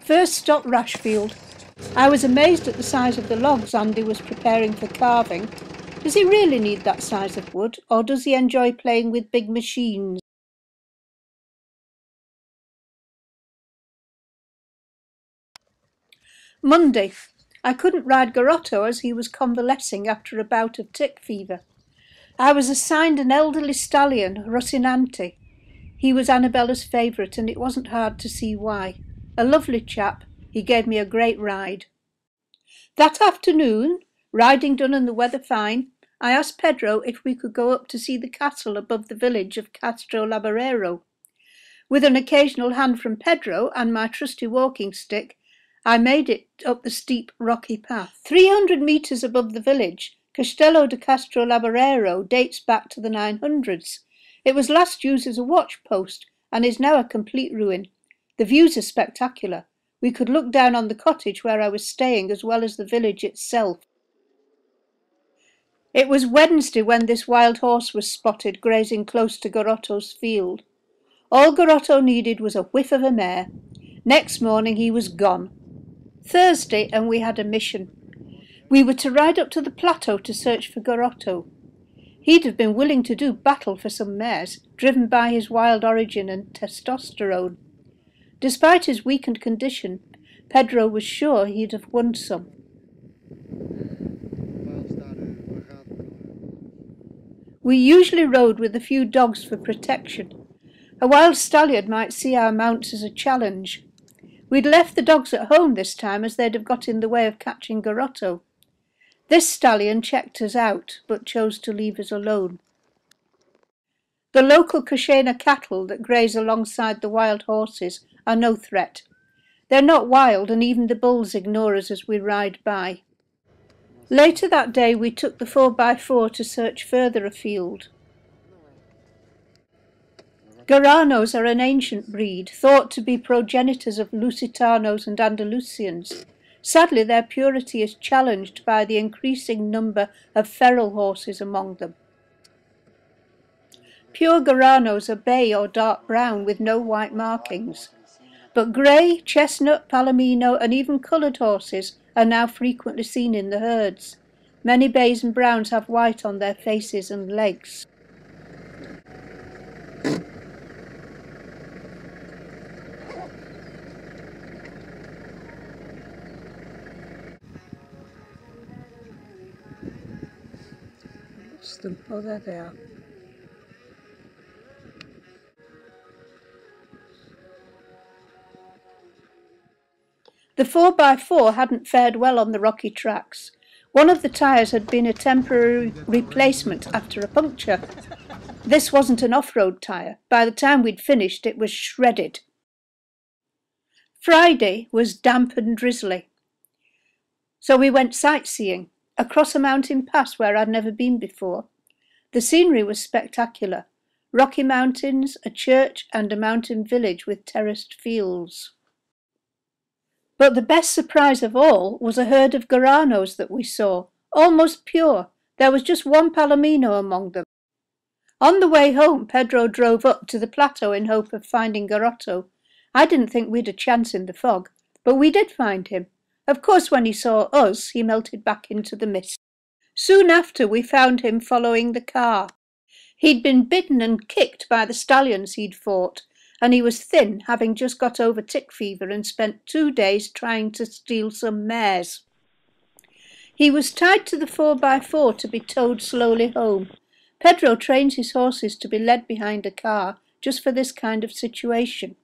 First stop Rashfield. I was amazed at the size of the logs Andy was preparing for carving. Does he really need that size of wood, or does he enjoy playing with big machines? Monday. I couldn't ride Garrotto as he was convalescing after a bout of tick fever. I was assigned an elderly stallion, Rocinante. He was Annabella's favourite, and it wasn't hard to see why. A lovely chap, he gave me a great ride. That afternoon, riding done and the weather fine, I asked Pedro if we could go up to see the castle above the village of Castro Laboreiro. With an occasional hand from Pedro and my trusty walking stick, I made it up the steep, rocky path. 300 metres above the village, Castello de Castro Laboreiro dates back to the 900s. It was last used as a watch post and is now a complete ruin. The views are spectacular. We could look down on the cottage where I was staying as well as the village itself. It was Wednesday when this wild horse was spotted grazing close to Garrotto's field. All Garrotto needed was a whiff of a mare. Next morning he was gone. Thursday, and we had a mission. We were to ride up to the plateau to search for Garrotto. He'd have been willing to do battle for some mares, driven by his wild origin and testosterone. Despite his weakened condition, Pedro was sure he'd have won some. We usually rode with a few dogs for protection. A wild stallion might see our mounts as a challenge. We'd left the dogs at home this time, as they'd have got in the way of catching Garrotto. This stallion checked us out, but chose to leave us alone. The local Cochena cattle that graze alongside the wild horses are no threat. They're not wild, and even the bulls ignore us as we ride by. Later that day we took the 4x4 to search further afield. Garranos are an ancient breed, thought to be progenitors of Lusitanos and Andalusians. Sadly, their purity is challenged by the increasing number of feral horses among them. Pure Garranos are bay or dark brown with no white markings, but grey, chestnut, palomino and even coloured horses are now frequently seen in the herds. Many bays and browns have white on their faces and legs. Them. Oh, there they are. The 4x4 hadn't fared well on the rocky tracks. One of the tyres had been a temporary replacement after a puncture. This wasn't an off-road tyre. By the time we'd finished, it was shredded. Friday was damp and drizzly, so we went sightseeing across a mountain pass where I'd never been before. The scenery was spectacular. Rocky mountains, a church and a mountain village with terraced fields. But the best surprise of all was a herd of Garranos that we saw, almost pure. There was just one palomino among them. On the way home, Pedro drove up to the plateau in hope of finding Garrotto. I didn't think we'd a chance in the fog, but we did find him. Of course, when he saw us, he melted back into the mist. Soon after, we found him following the car. He'd been bitten and kicked by the stallions he'd fought, and he was thin, having just got over tick fever and spent 2 days trying to steal some mares. He was tied to the 4x4 to be towed slowly home. Pedro trains his horses to be led behind a car just for this kind of situation.